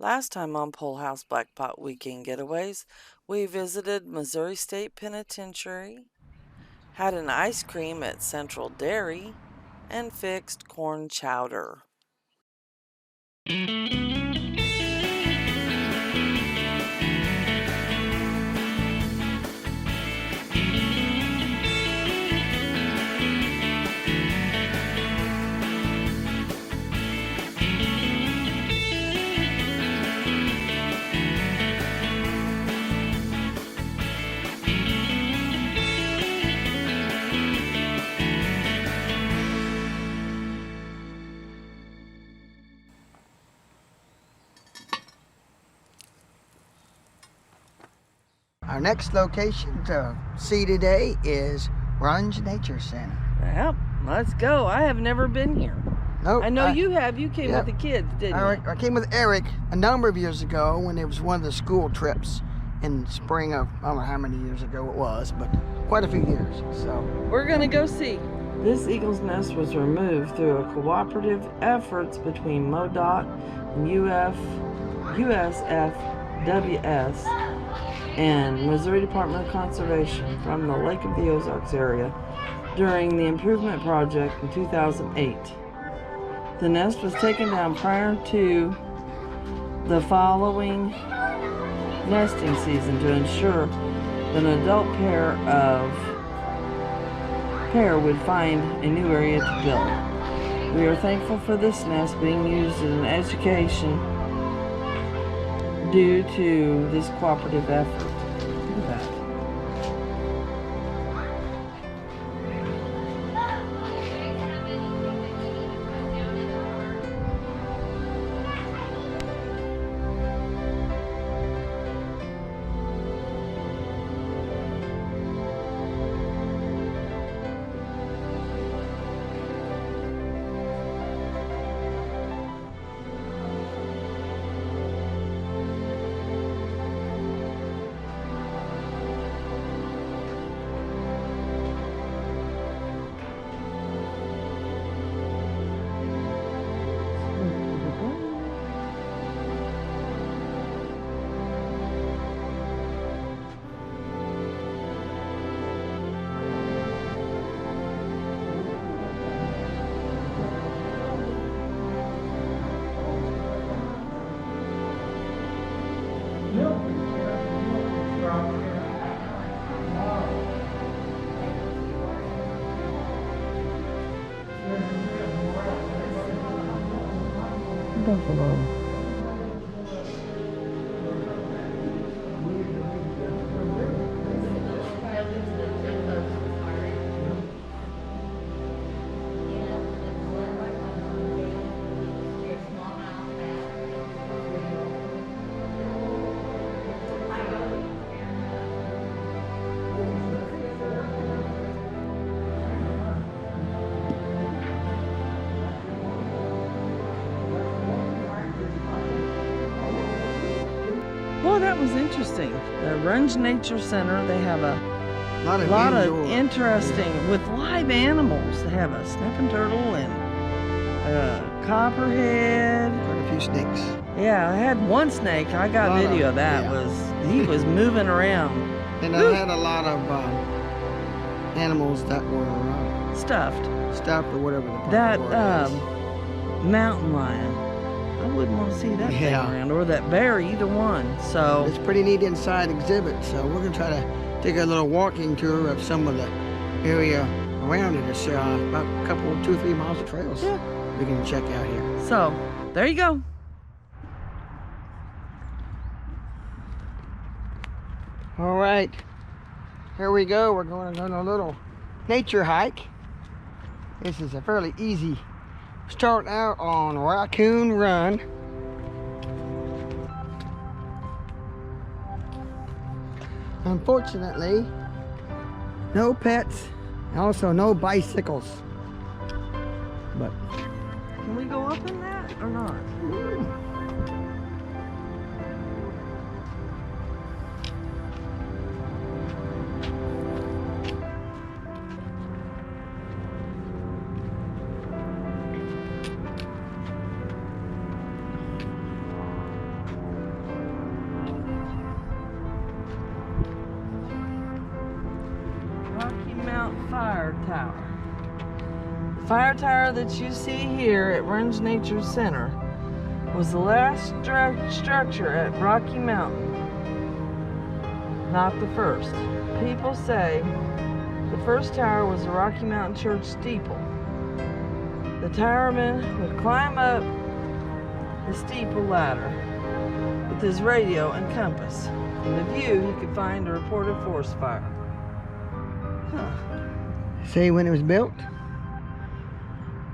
Last time on Pole House Blackpot Weekend Getaways, we visited Missouri State Penitentiary, had an ice cream at Central Dairy, and fixed corn chowder. Our next location to see today is Runge Nature Center. Yep, let's go. I have never been here. Nope. I know you have. You came Yep. with the kids, didn't you? I came with Eric a number of years ago when it was one of the school trips in spring of, I don't know how many years ago it was, but quite a few years. So we're going to go see. This eagle's nest was removed through a cooperative efforts between MoDOT and USFWS and Missouri Department of Conservation from the Lake of the Ozarks area during the improvement project in 2008. The nest was taken down prior to the following nesting season to ensure that an adult pair would find a new area to build. We are thankful for this nest being used in an education due to this cooperative effort. Look at that. Buffalo. Well, that was interesting. The Runge Nature Center, they have a lot of interesting, with live animals. They have a snapping turtle and a copperhead. quite a few snakes. Yeah, I had one snake. I got video of that. Yeah. He was moving around. And I had a lot of animals that were Stuffed. stuffed or whatever the proper That word is. mountain lion. I wouldn't want to see that thing Yeah. around, or that bear, either one. So It's a pretty neat inside exhibit, so we're gonna try to take a little walking tour of some of the area around it. It's about a couple, 2-3 miles of trails we can check out here. So there you go. All right, here we go. We're going on a little nature hike. This is a fairly easy start out on Raccoon Run. Unfortunately, no pets, and also no bicycles. But Can we go up in that or not? fire tower. The fire tower that you see here at Runge Nature Center was the last structure at Rocky Mountain, not the first. People say the first tower was the Rocky Mountain Church steeple. The towerman would climb up the steeple ladder with his radio and compass. From the view, he could find a reported forest fire. Say when it was built?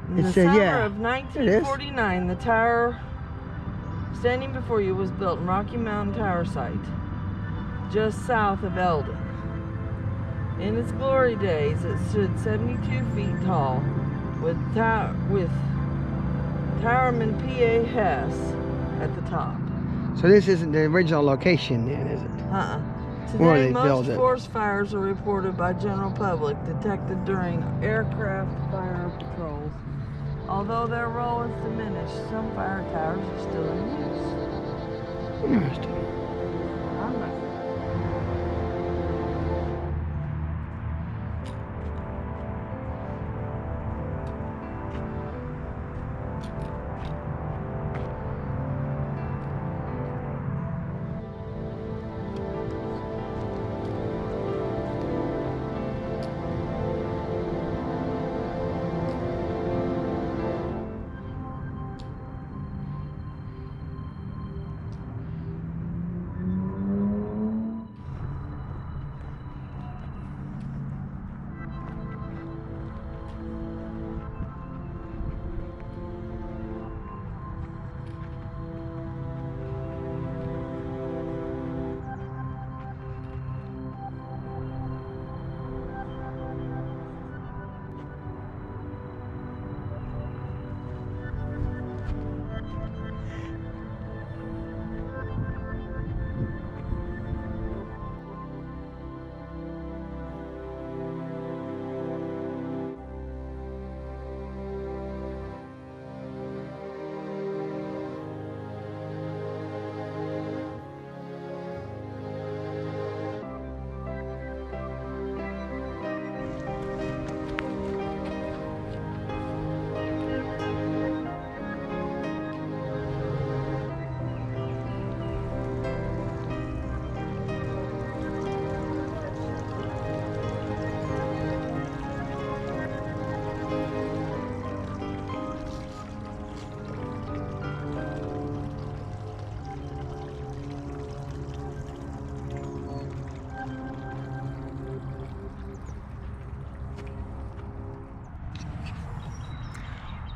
In the summer of 1949, the tower standing before you was built in Rocky Mountain Tower Site, just south of Eldon. In its glory days, it stood 72 feet tall, with Towerman P.A. Hess at the top. So this isn't the original location then, is it? Today, most forest fires are reported by general public detected during aircraft fire patrols. Although their role is diminished, some fire towers are still in use. Interesting.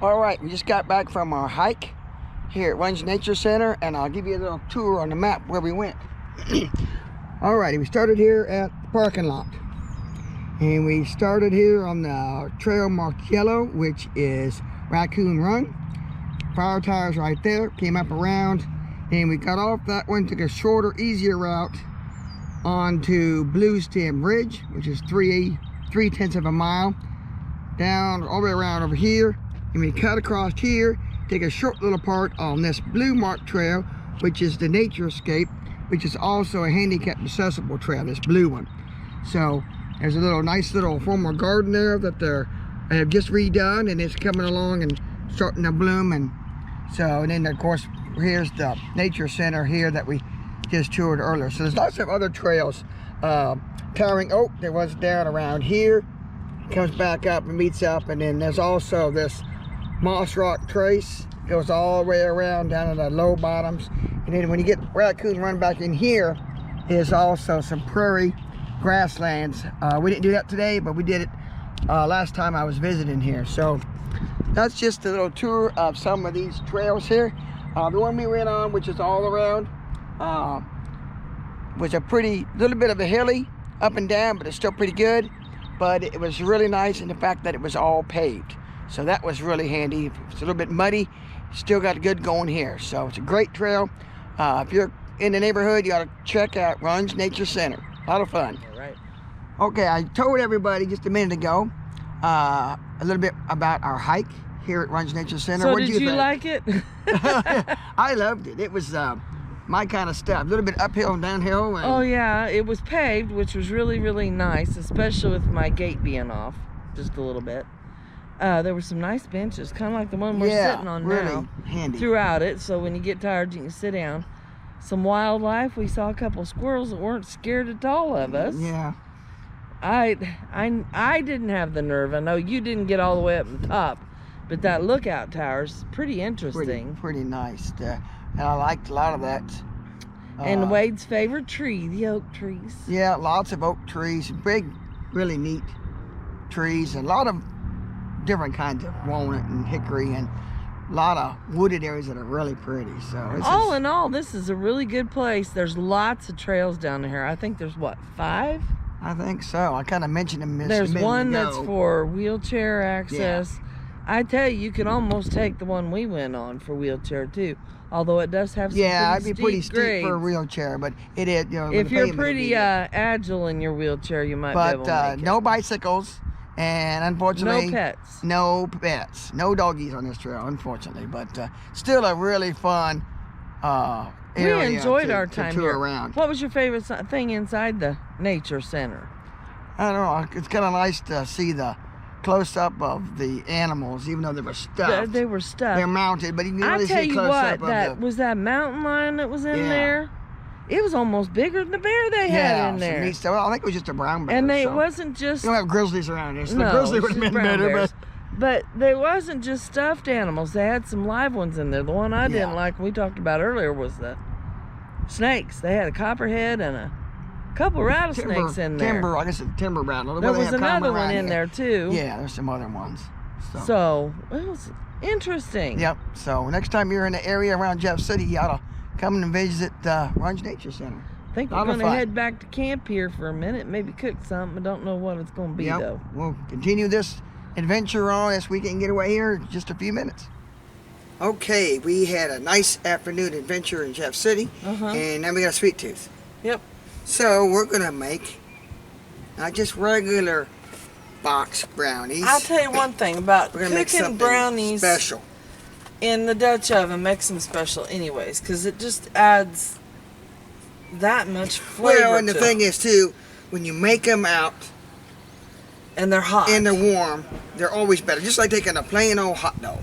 All right, we just got back from our hike here at Runge Nature Center, and I'll give you a little tour on the map where we went. All righty, we started here at the parking lot. And we started here on the trail marked yellow, which is Raccoon Run. Fire tires right there, came up around, and we got off that one, took a shorter, easier route onto Blue Stem Ridge, which is 3/10 of a mile, down all the way around over here. And we cut across here, take a short little part on this blue marked trail, which is the Nature Escape, which is also a handicap accessible trail, this blue one. So there's a nice little former garden there that they have just redone, and it's coming along and starting to bloom. And so, and then of course here's the Nature Center here that we just toured earlier. So there's lots of other trails. Towering Oak that was down around here, comes back up and meets up, and then there's also this Moss Rock Trace, goes all the way around down to the low bottoms. And then when you get Raccoon Run back in here, is also some prairie grasslands. We didn't do that today, but we did it last time I was visiting here. So that's just a little tour of some of these trails here. The one we went on, which is all around, was a little bit of a hilly up and down, but it's still pretty good. But it was really nice in the fact that it was all paved. So that was really handy. It's a little bit muddy, still got good going here. So it's a great trail. If you're in the neighborhood, you ought to check out Runge Nature Center. A lot of fun. All right. Okay, I told everybody just a minute ago a little bit about our hike here at Runge Nature Center. So what did you think? like it? I loved it. It was my kind of stuff. A little bit uphill and downhill. And oh yeah, it was paved, which was really, really nice, especially with my gate being off. just a little bit. There were some nice benches, kind of like the one we're sitting on really now, handy throughout it. So when you get tired, you can sit down. Some wildlife. We saw a couple squirrels that weren't scared at all of us. Yeah. I didn't have the nerve. I know you didn't get all the way up on top, but that lookout tower's pretty interesting. Pretty nice. And I liked a lot of that. And Wade's favorite tree, the oak trees. Yeah, lots of oak trees, big, really neat trees, and a lot of different kinds of walnut and hickory, and a lot of wooded areas that are really pretty. So all in all, this is a really good place. There's lots of trails down here. I think there's what, 5? I think so. I kind of mentioned them. There's one that's for wheelchair access. Yeah. I tell you, you can almost take the one we went on for wheelchair too. Although it does have some it'd be pretty steep grades. for a wheelchair, but it is. If you're pretty agile in your wheelchair, you might be able to make it. No bicycles, and unfortunately, no pets, no doggies on this trail, unfortunately. But still a really fun area. We enjoyed our time here. Around. What was your favorite thing inside the nature center? I don't know. It's kind of nice to see the close-up of the animals, even though they were stuffed. They were stuffed. They're mounted, but you can really see a close-up of was that mountain lion that was in there? It was almost bigger than the bear they had in there. Neat stuff. Well, I think it was just a brown bear. And it wasn't just... You don't have grizzlies around here, so no, the grizzly would have been better. But they wasn't just stuffed animals. They had some live ones in there. The one I didn't like, we talked about earlier, was the snakes. They had a copperhead and a couple rattlesnakes in there. I guess a timber rattle. There was another one in there too. Yeah, there's some other ones. So it was interesting. Yep. So next time you're in the area around Jeff City, you ought to come and visit Runge Nature Center. I think we're going to head back to camp here for a minute, maybe cook something. I don't know what it's going to be though. We'll continue this adventure on this weekend getaway here in just a few minutes. Okay, we had a nice afternoon adventure in Jeff City, and now we got a sweet tooth. Yep. So we're gonna make not just regular box brownies. I'll tell you one thing about cooking brownies special in the Dutch oven makes them special anyways, because it just adds that much flavor. Well, and the thing is too, when you make them out and they're hot and they're warm, they're always better. Just like taking a plain old hot dog.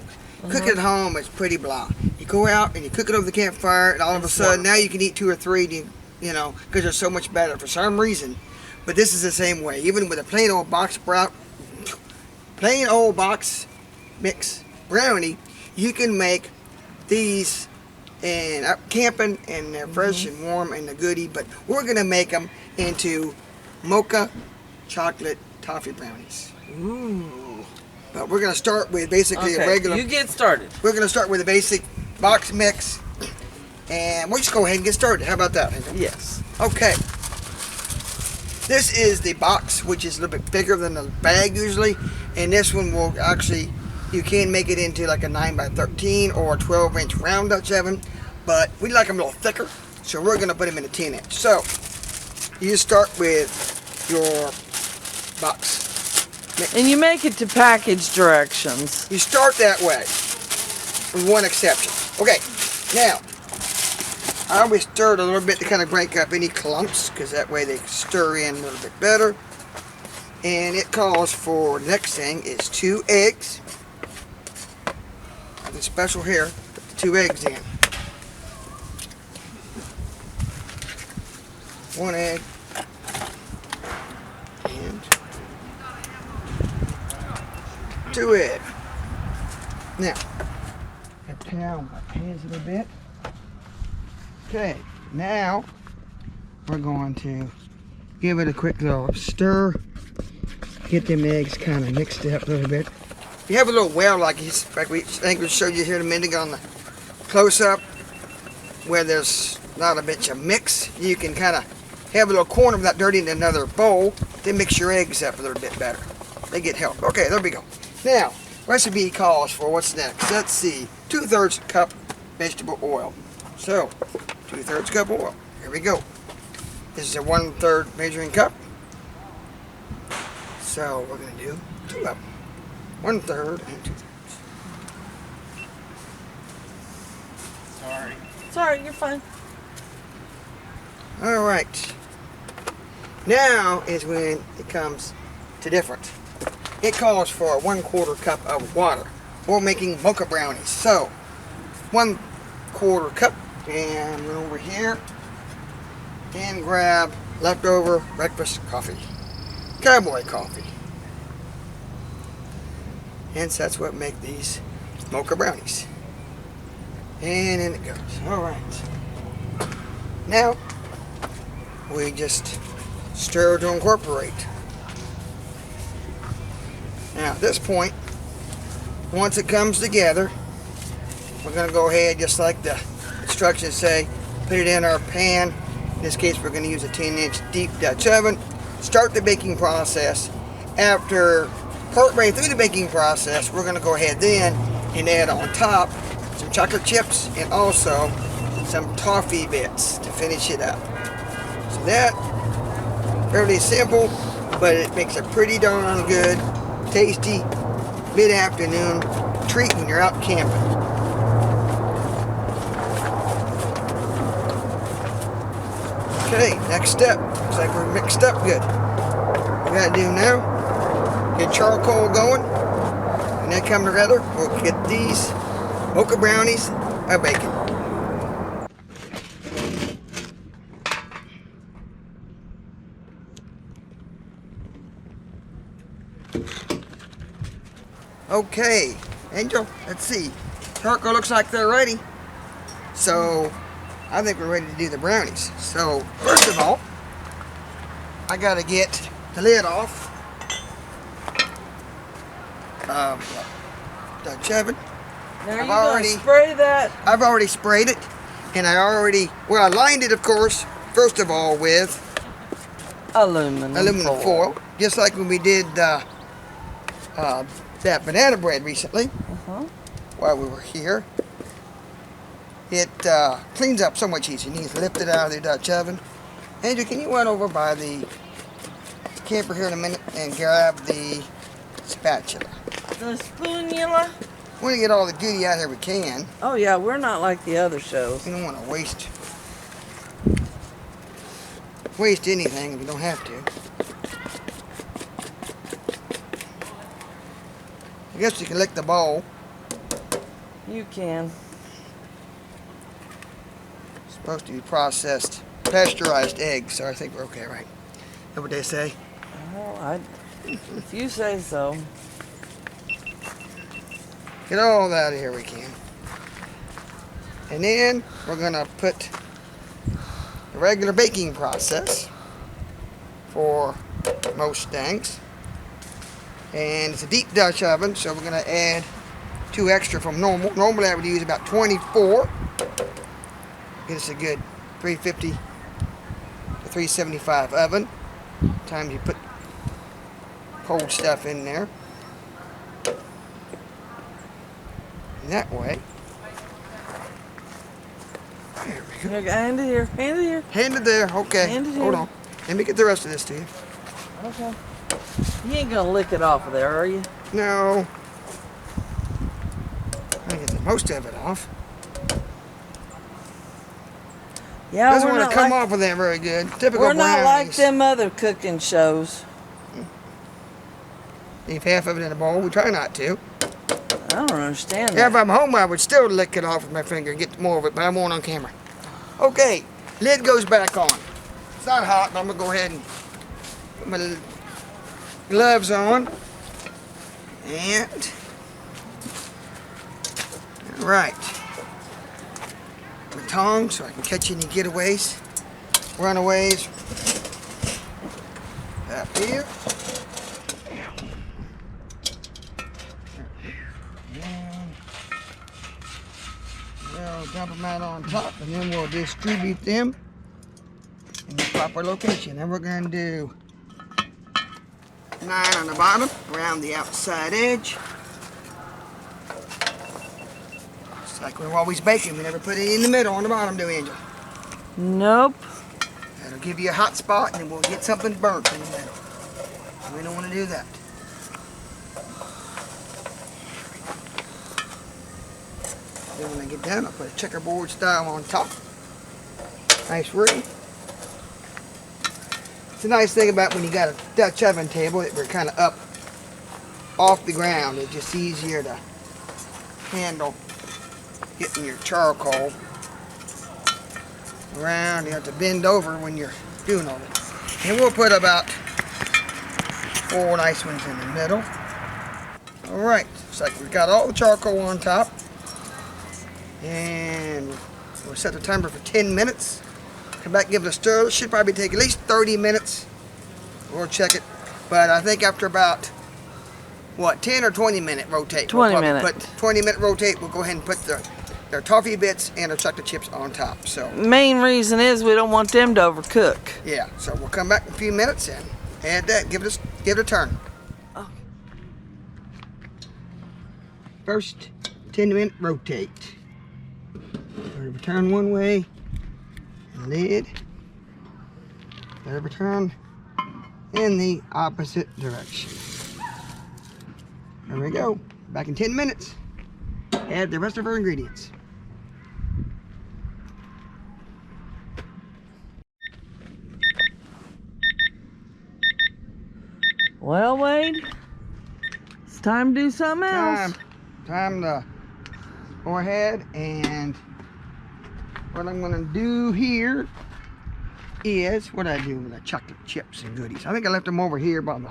Cook it at home, it's pretty blah. You go out and you cook it over the campfire, and all of a sudden now you can eat 2 or 3. You know, because they're so much better for some reason. But this is the same way. Even with a plain old box mix brownie, you can make these and camping, and they're fresh and warm and they're goody. But we're gonna make them into Mocha chocolate toffee brownies. Ooh. But we're gonna start with basically a regular. You get started. We're gonna start with a basic box mix. And we'll just go ahead and get started. How about that? Yes. Okay. This is the box, which is a little bit bigger than the bag usually. And this one will actually, you can make it into like a 9x13 or a 12-inch round Dutch oven. But we like them a little thicker, so we're going to put them in a 10-inch. So, you start with your box mix. And you make it to package directions. You start that way, with one exception. Okay, now, I always stir it a little bit to kind of break up any clumps, because that way they stir in a little bit better. And it calls for, the next thing is 2 eggs. Nothing special here, put the 2 eggs in. 1 egg. And 2 eggs. Now, I towel my hands a little bit. Okay, now we're going to give it a quick little stir. Get them eggs kind of mixed up a little bit. If you have a little well like we showed you here in a minute on the close-up, where there's not a bunch of mix, you can kind of have a little corner of that dirty in another bowl, then mix your eggs up a little bit better. They get help. Okay, there we go. Now, recipe calls for what's next. Let's see, 2/3 cup vegetable oil. So, 2/3 cup oil. Here we go. This is a 1/3 measuring cup. So we're going to do 2 of them. 1/3 and 2/3. Sorry, you're fine. All right. Now is when it comes to different. it calls for 1/4 cup of water. We're making mocha brownies. So 1/4 cup, and run over here and grab leftover breakfast coffee, cowboy coffee. Hence, that's what make these mocha brownies. And in it goes. All right. Now we just stir to incorporate. Now at this point, once it comes together, we're going to go ahead, just like the instructions say, put it in our pan. In this case, we're going to use a 10-inch deep Dutch oven. Start the baking process. After partway through the baking process, we're going to go ahead then and add on top some chocolate chips and also some toffee bits to finish it up. So that, fairly simple, but it makes a pretty darn good, tasty mid-afternoon treat when you're out camping. Okay, next step. Looks like we're mixed up good. What we gotta do now, get charcoal going, and then come together, we'll get these mocha brownies are baking. Okay, Angel, let's see. Charcoal looks like they're ready. So, I think we're ready to do the brownies. So, first of all, I gotta get the lid off Dutch oven. Now you gonna spray that? I've already sprayed it, and I lined it, of course, first of all with aluminum foil, just like when we did that banana bread recently while we were here. It cleans up so much easier. You need to lift it out of the Dutch oven. Andrew, can you run over by the camper here in a minute and grab the spatula? The spoonula? We want to get all the goodie out here we can. Oh yeah, we're not like the other shows. We don't want to waste anything if we don't have to. I guess you can lick the bowl. You can. It's supposed to be processed, pasteurized eggs, so I think we're okay, right? That's what they say. Well, if you say so. Get all that here we can. And then we're going to put the regular baking process for most things. And it's a deep Dutch oven, so we're going to add 2 extra from normal. Normally I would use about 24. Get us a good 350 to 375 oven. Time you put cold stuff in there. And that way. There we go. Hand it here. Hand it here. Hand it there. Okay. Hand it here. Hold on. Let me get the rest of this to you. Okay. You ain't gonna lick it off of there, are you? No. I get the most of it off. Yeah, Doesn't we're want not to come like, off of that very good. Typical we're not like brownies. them other cooking shows. Leave half of it in a bowl. We try not to. I don't understand Yeah, that. if I'm home, I would still lick it off with my finger and get more of it, but I won't on camera. Okay, lid goes back on. It's not hot, but I'm going to go ahead and put my gloves on. And, all right. My tongs so I can catch any getaways, runaways. Up here. We'll dump them out on top, and then we'll distribute them in the proper location. Then we're going to do 9 on the bottom, around the outside edge. Just like we're always baking, we never put it in the middle on the bottom, do we, Angel? Nope. That'll give you a hot spot, and then we'll get something burnt in the middle. We don't want to do that. Then when I get done, I'll put a checkerboard style on top. Nice ring. It's a nice thing about when you got a Dutch oven table that we're kind of up off the ground. It's just easier to handle getting your charcoal around. You have to bend over when you're doing all this. And we'll put about 4 nice ones in the middle. Alright, looks like we've got all the charcoal on top. And we'll set the timer for 10 minutes. Come back, give it a stir. It should probably take at least 30 minutes. We'll check it. But I think after about, what, 10 or 20 minute rotate. 20 we'll minute. Put 20 minute rotate. We'll go ahead and put their toffee bits and our chocolate chips on top. So Main reason is we don't want them to overcook. yeah, so we'll come back in a few minutes and add that. Give it a turn. Oh. First 10-minute rotate. Turn one way. Lid. Turn in the opposite direction. There we go. Back in 10 minutes. Add the rest of our ingredients. Well, Wade, it's time to do something else. Time to go ahead, and what I'm going to do here is what I do with the chocolate chips and goodies. I think I left them over here by the...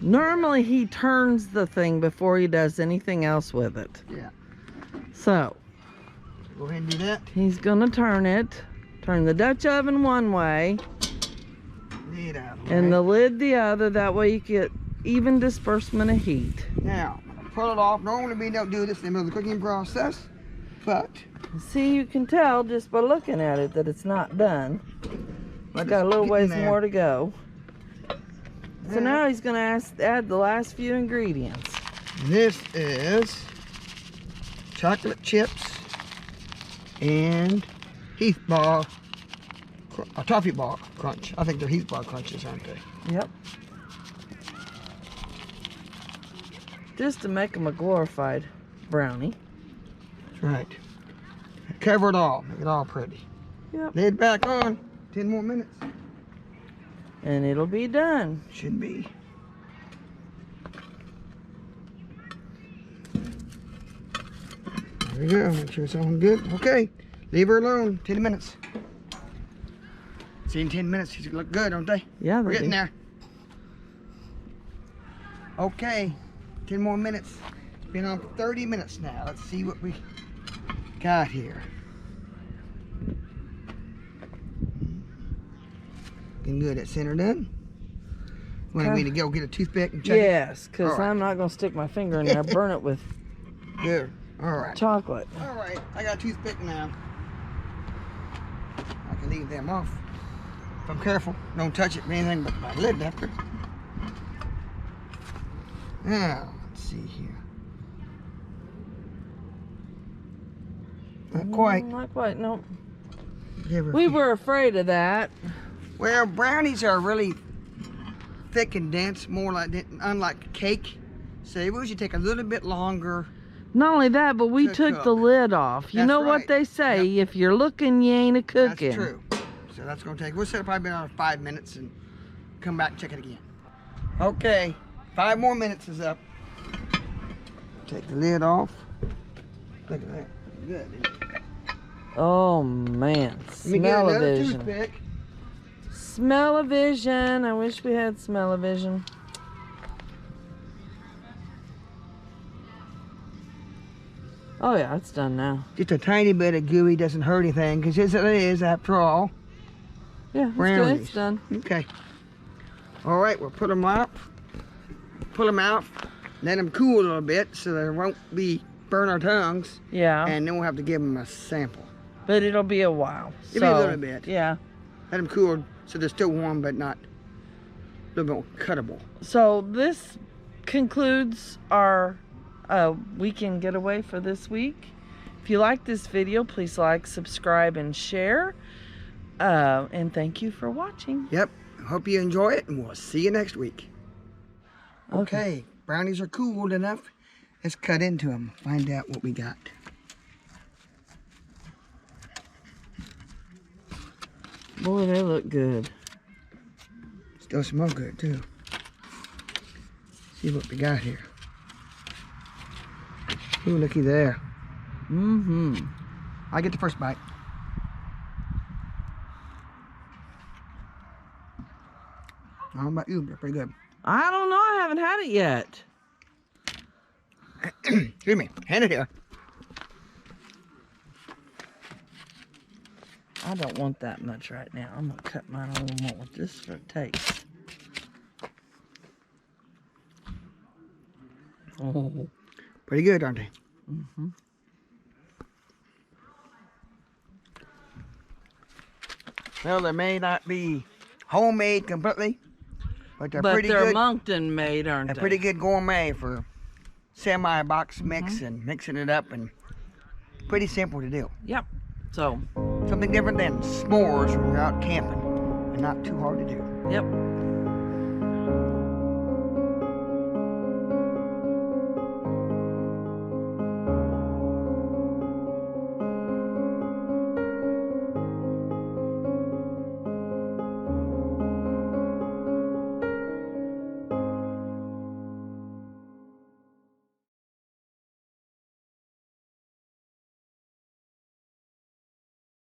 Normally he turns the thing before he does anything else with it. Yeah. So Go ahead and do that. he's gonna turn it. Turn the Dutch oven one way Lid out. and the lid the other. That way you get even disbursement of heat. Now, pull it off. Normally we don't do this in the middle of the cooking process, but See, you can tell just by looking at it that it's not done. It's got a little ways more to go. So now he's gonna add the last few ingredients. This is chocolate chips and Heath Bar, Toffee Bar Crunch. I think they're Heath Bar Crunches, aren't they? Yep. Just to make them a glorified brownie. That's right. Cover it all. Make it all pretty. Yep. Lid back on. 10 more minutes. And it'll be done. Should be. There we go. Make sure it's all good. Okay. Leave her alone. 10 minutes. See, in 10 minutes, she's gonna look good, don't they? Yeah, We're they getting do. there. Okay. 10 more minutes. It's been on for 30 minutes now. Let's see what we got here. Getting good at center done. Want me to go get a toothpick and check it? Yes, because All right. I'm not going to stick my finger in there, burn it with Good. All right. chocolate. All right. I got a toothpick now. I can leave them off. If I'm careful, don't touch it with anything but my lid after. Now, let's see here. Not quite. Not quite, no. Give her a We few- were afraid of that. Well, brownies are really thick and dense, more like unlike cake. So it usually take a little bit longer. Not only that, but we To took cook. the lid off. You That's know right. what they say, if you're looking, you ain't a cooking. That's true. So that's gonna take. We'll set it probably another 5 minutes and come back and check it again. Okay, 5 more minutes is up. Take the lid off. Look at that. Good. Isn't it? Oh man, Let me get another smell-o-vision. toothpick. Smell-o-vision. I wish we had smell-o-vision. Oh yeah, it's done now. Just a tiny bit of gooey doesn't hurt anything, because it is, after all. Yeah, it's good. Brownies. It's done. Okay. All right, we'll put them up. Pull them out. Let them cool a little bit so they won't burn our tongues. Yeah, And then we'll have to give them a sample. but it'll be a while. It'll be a little bit. Yeah. Let them cool so they're still warm, but not a little bit cuttable. So this concludes our weekend getaway for this week. If you like this video, please like, subscribe, and share. And thank you for watching. Yep. Hope you enjoy it, and we'll see you next week. Okay. Brownies are cooled enough. Let's cut into them. Find out what we got. Boy, they look good. Still smell good, too. See what we got here. Ooh, looky there. Mm-hmm. I get the first bite. How about you? They're pretty good. I don't know. I haven't had it yet. Excuse me. Hand it here. I don't want that much right now. I'm gonna cut mine a little more just for taste. Oh. Pretty good, aren't they? Mm-hmm. Well, they may not be homemade completely, but they're But pretty they're good. Moncton made, aren't They're they? pretty good gourmet for semi-box mix and mixing it up, and pretty simple to do. Yep. So, Something different than s'mores when you're out camping, and not too hard to do. yep.